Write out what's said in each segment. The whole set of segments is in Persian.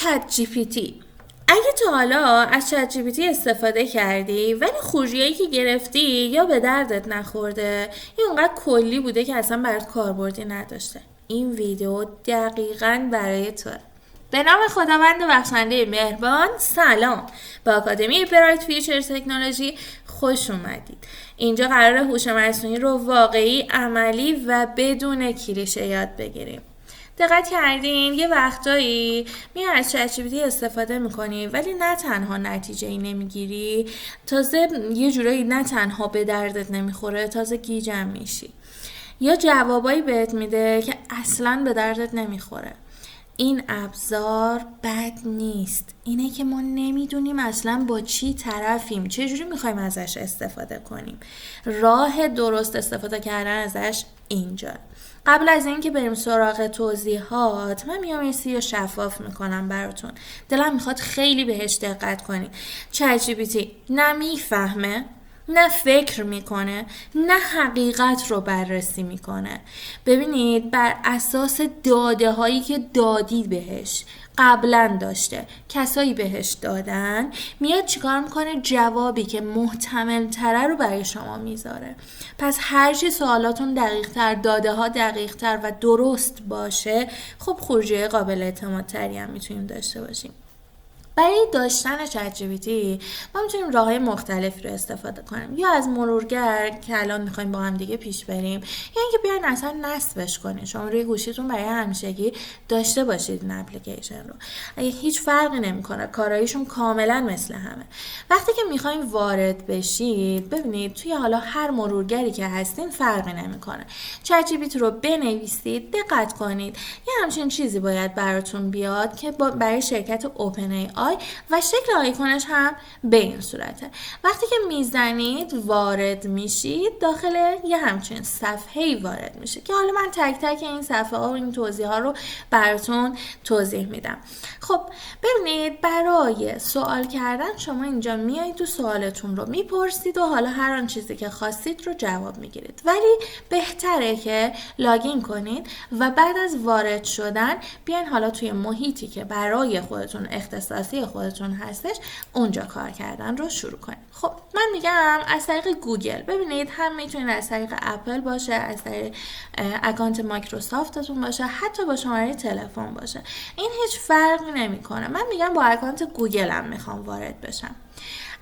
چت جی پی تی. اگه تا حالا از چت جی پی تی استفاده کردی ولی خروجیایی که گرفتی یا به دردت نخورده یا اونقدر کلی بوده که اصلا برات کاربردی نداشته، این ویدیو دقیقاً برای توه. به نام خداوند بخشنده مهربان، سلام. به آکادمی برایت فیوچر تکنولوژی خوش اومدید. اینجا قراره هوش مصنوعی رو واقعی، عملی و بدون کلیشه یاد بگیریم. دقت کردین یه وقتایی میای از چت جی پی تی استفاده میکنی ولی نه تنها نتیجه ای نمیگیری، تازه یه جورایی نه تنها به دردت نمیخوره، تازه گیجم میشی. یا جوابایی بهت میده که اصلاً به دردت نمیخوره. این ابزار بد نیست، اینه که ما نمیدونیم اصلا با چی طرفیم، چجوری میخوایم ازش استفاده کنیم. راه درست استفاده کردن ازش اینجا. قبل از اینکه بریم سراغ توضیحات، من میام یه چیزی رو شفاف میکنم براتون. دلم میخواد خیلی بهش دقت کنی. چت جی پی تی نه میفهمه، نه فکر میکنه، نه حقیقت رو بررسی میکنه. ببینید بر اساس داده هایی که دادید بهش، قبلا داشته، کسایی بهش دادن، میاد چیکار میکنه؟ جوابی که محتمل تره رو برای شما میذاره. پس هرچی سوالاتون دقیق تر، داده ها دقیق تر و درست باشه، خب خروجی قابل اعتماد تری هم میتونیم داشته باشیم. برای داشتن چت جی پی تی ما میتونیم راههای مختلفی رو استفاده کنیم، یا از مرورگر که الان میخوایم با هم دیگه پیش بریم، یا اینکه بیاین اصلا نصبش کنید. شما روی گوشیتون برای همیشگی داشته باشید این اپلیکیشن رو. هیچ فرقی نمیکنه، کاراییشون کاملا مثل همه. وقتی که میخوایم وارد بشید، ببینید توی حالا هر مرورگری که هستین فرقی نمیکنه. چت جی پی تی رو بنویسید، دقت کنید یه همچین چیزی باید براتون بیاد که برای شرکت اوپن ای و شکل آیکونش هم به این صورته. وقتی که میزنید وارد میشید، داخل یه همچین صفحه‌ای وارد میشه که حالا من تک تک این صفحه ها و این توضیح ها رو براتون توضیح میدم. خب ببینید برای سوال کردن شما اینجا میایید و سوالتون رو میپرسید و حالا هر آن چیزی که خواستید رو جواب میگیرید، ولی بهتره که لاگین کنید و بعد از وارد شدن بیاین حالا توی محیطی که برای خودتون اختصاصی خودتون هستش اونجا کار کردن رو شروع کنید. خب من میگم از طریق گوگل. ببینید هم میتونید از طریق اپل باشه، از طریق اکانت مایکروسافتتون باشه، حتی با شماره تلفن باشه، این هیچ فرقی نمیکنه. من میگم با اکانت گوگل هم میخوام وارد بشم.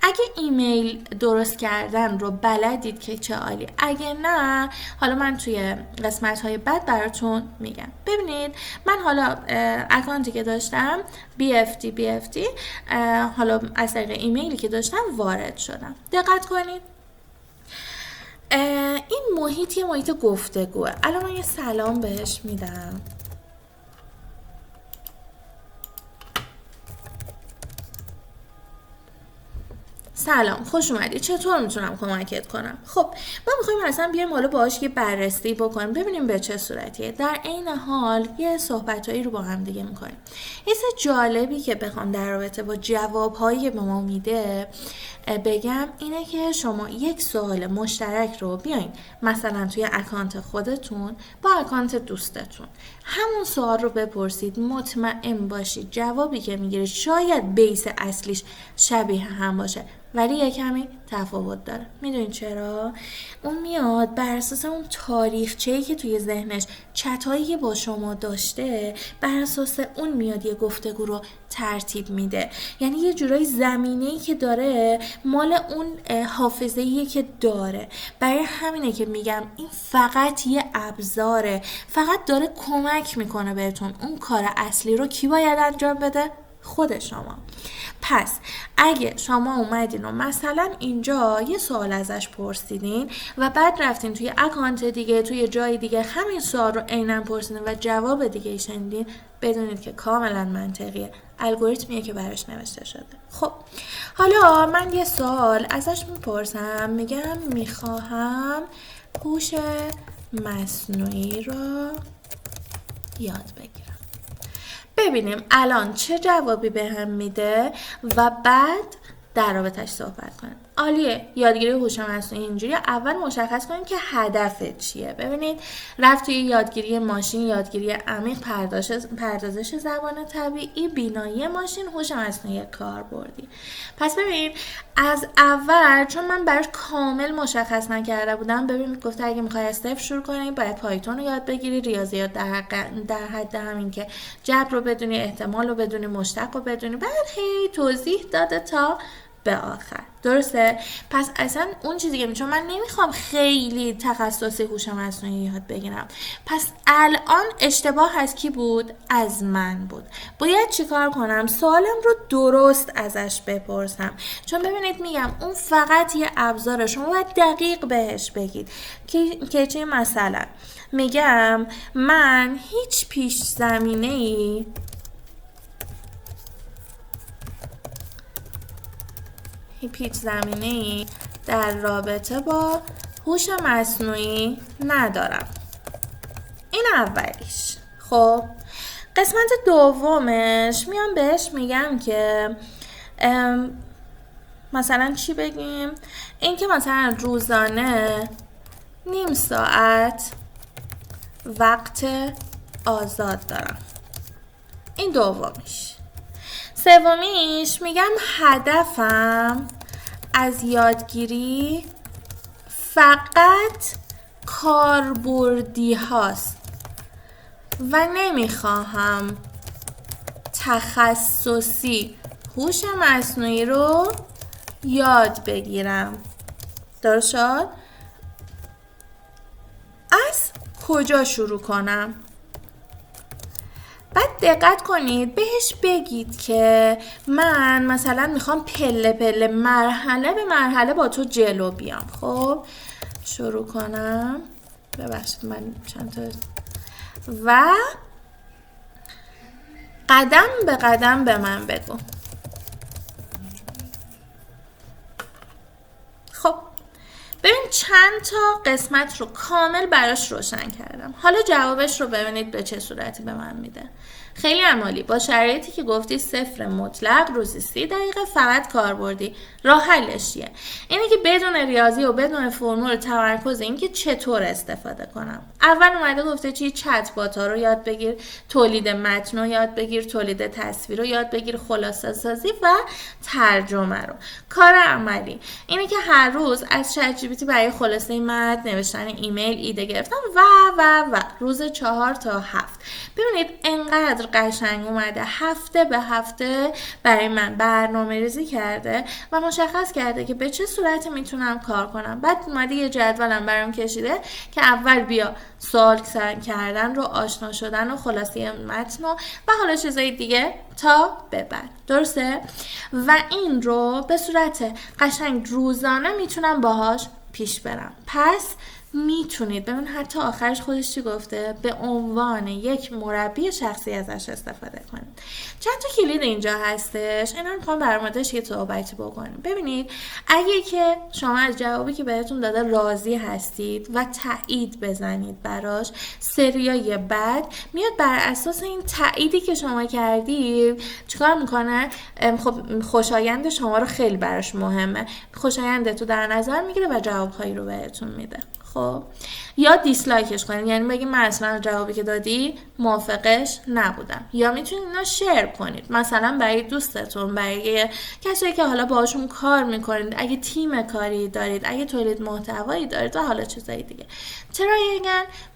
اگه ایمیل درست کردن رو بلدید که چه عالی، اگه نه حالا من توی قسمت های بعد براتون میگم. ببینید من حالا اکانتی که داشتم BFT حالا از طریق ایمیلی که داشتم وارد شدم. دقت کنید این محیط یه محیط گفتگوه. الان من یه سلام بهش میدم. سلام، خوش اومدی، چطور میتونم کمکت کنم؟ خب ما میخوایم اصلا بیایم حالا باهاش یه بررسی بکنیم، ببینیم به چه صورتیه. در عین حال یه صحبتایی رو با هم دیگه میکنیم. یه چیز جالبی که بخوام در رابطه با جوابهایی که به ما میده بگم اینه که شما یک سوال مشترک رو بیاین مثلا توی اکانت خودتون با اکانت دوستتون همون سوال رو بپرسید، مطمئن باشید جوابی که میگیره شاید بیس اصلیش شبیه هم باشه ولی یه کمی تفاوت داره. میدونین چرا؟ اون میاد بر اساس اون تاریخچه‌ای که توی ذهنش، چتایی که با شما داشته، بر اساس اون میاد یه گفتگو رو ترتیب میده. یعنی یه جورایی زمینه‌ای که داره مال اون حافظه‌ایه که داره. برای همینه که میگم این فقط یه ابزاره، فقط داره کمک میکنه بهتون. اون کار اصلی رو کی باید انجام بده؟ خود شما. پس اگه شما اومدین و مثلا اینجا یه سوال ازش پرسیدین و بعد رفتین توی اکانت دیگه، توی جای دیگه همین سوال رو عیناً پرسیدین و جواب دیگه شنیدین، بدونید که کاملا منطقیه، الگوریتمیه که براش نوشته شده. خب حالا من یه سوال ازش میپرسم، میگم میخواهم هوش مصنوعی رو یاد بگیرم. ببینیم الان چه جوابی به هم میده و بعد در رابطش صحبت کنیم. عالیه. یادگیری هوش مصنوعی اینجوری اول مشخص کنیم که هدف چیه. ببینید رفت توی یادگیری ماشین، یادگیری عمیق، پردازش زبان طبیعی، بینایی ماشین، هوش مصنوعی کاربردی. پس ببینید از اول چون من براش کامل مشخص نکرده بودم، ببینید گفته اگه میخوای از صفر شروع کنی باید پایتون رو یاد بگیری، ریاضیات در حد همین که جبر رو بدونی، احتمال رو بدونی، مشتق رو بدونی، بعد هی توضیح داده تا به آخر. درسته؟ پس اصلا اون چیزی که چون من نمیخوام خیلی تخصصی هوش مصنوعی یاد بگیرم، پس الان اشتباه از کی بود؟ از من بود. باید چیکار کنم؟ سوالم رو درست ازش بپرسم. چون ببینید میگم اون فقط یه ابزاره، شما باید دقیق بهش بگید که چی. مثلا میگم من هیچ پیش زمینه‌ای در رابطه با هوش مصنوعی ندارم. این اولیش. خب قسمت دومش میام بهش میگم که مثلا چی بگیم؟ این که مثلا روزانه نیم ساعت وقت آزاد دارم. این دومیش. سومیش میگم هدفم از یادگیری فقط کاربردی هاست و نمیخواهم تخصصی هوش مصنوعی رو یاد بگیرم. درست شد؟ از کجا شروع کنم؟ بعد دقت کنید بهش بگید که من مثلا میخوام پله پله مرحله به مرحله با تو جلو بیام. خب شروع کنم. ببخشید من چند تا و قدم به قدم به من بگو. خب ببین چند تا قسمت رو کامل براش روشن کردم. حالا جوابش رو ببینید به چه صورتی به من میده. خیلی عمالی. با شرایطی که گفتی 0 مطلق، روزی 30 دقیقه، فقط کاربردی. راه حلش چیه؟ اینه که بدون ریاضی و بدون فرمول تمرکز این که چطور استفاده کنم. اول اومده گفته چی؟ چت بات‌ها رو یاد بگیر، تولید متن رو یاد بگیر، تولید تصویر رو یاد بگیر، خلاصه سازی و ترجمه رو. کار عملی اینه که هر روز از چت جی پی تی برای خلاصه متن، نوشتن ایمیل ایده گرفتم و روز 4 تا 7. ببینید انقدر قشنگ اومده هفته به هفته برای من برنامه ریزی کرده و مشخص کرده که به چه صورتی میتونم کار کنم. بعد اومده یه جدولم برام کشیده که اول بیا سوال کردن رو، آشنا شدن و خلاصه متن و حالا چیزای دیگه تا به بعد. درسته؟ و این رو به صورت قشنگ روزانه میتونم باهاش پیش برم. پس میتونید ببین حتی آخرش خودش چی گفته؟ به عنوان یک مربی شخصی ازش استفاده کنید. چند تا کلید اینجا هستش، اینا رو میخوام برامدش یه صحبتی بکنیم. ببینید اگه که شما از جوابی که بهتون داده راضی هستید و تایید بزنید براش، سریای بعد میاد بر اساس این تاییدی که شما کردید چیکار میکنه؟ خب خوشایند شما رو خیلی براش مهمه، خوشایندت رو در نظر میگیره و جوابهایی رو بهتون میده. خب یا دیسلایکش کنید، یعنی بگید من اصلا جوابی که دادی موافقش نبودم. یا میتونید اینا شیر کنید، مثلا برای دوستتون، برای کسایی که حالا باهاشون کار میکنید، اگه تیم کاری دارید، اگه تولید محتوایی دارید و حالا چیزایی دیگه. چرا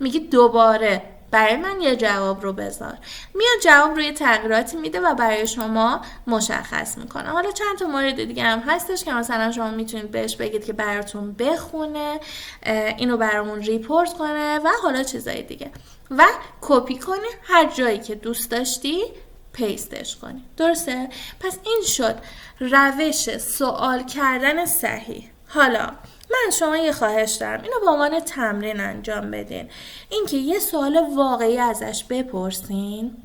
میگید دوباره برای من یه جواب رو بذار، میاد جواب روی تغییراتی میده و برای شما مشخص میکنه. حالا چند تا مورد دیگه هم هستش که مثلا شما میتونید بهش بگید که براتون بخونه، اینو برامون ریپورت کنه و حالا چیزای دیگه و کپی کنی، هر جایی که دوست داشتی پیستش کنی. درسته؟ پس این شد روش سوال کردن صحیح. حالا من شما یه خواهش دارم، اینو به عنوان تمرین انجام بدین. اینکه یه سوال واقعی ازش بپرسین،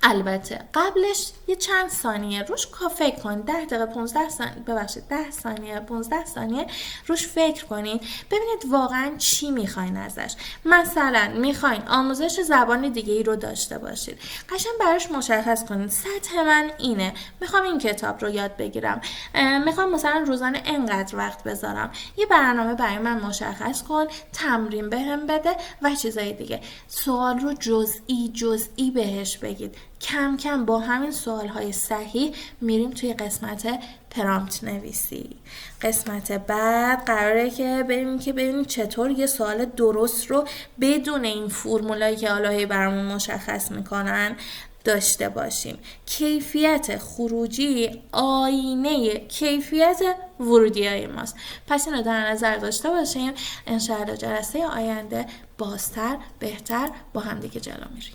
البته قبلش یه چند ثانیه روش فکر کن، 10 دقیقه 15 ثانیه 10 ثانیه 15 ثانیه روش فکر کنین ببینید واقعا چی میخواین ازش. مثلا میخواین آموزش زبان دیگه ای رو داشته باشید، قشنگ براش مشخص کنید سطح من اینه، میخوام این کتاب رو یاد بگیرم، میخوام مثلا روزانه انقدر وقت بذارم. یه برنامه برای من مشخص کن، تمرین بهم بده و چیزای دیگه. سوال رو جزئی بهش بگید. کم کم با همین سوالهای صحیح میریم توی قسمت پرامپت نویسی. قسمت بعد قراره که ببینیم چطور یه سوال درست رو بدون این فرمولایی که حالا برامون مشخص میکنن داشته باشیم. کیفیت خروجی آینه کیفیت ورودی های ماست. پس اینو در نظر داشته باشیم. انشاءالله جلسه آینده بازتر بهتر با هم دیگه جلو میریم.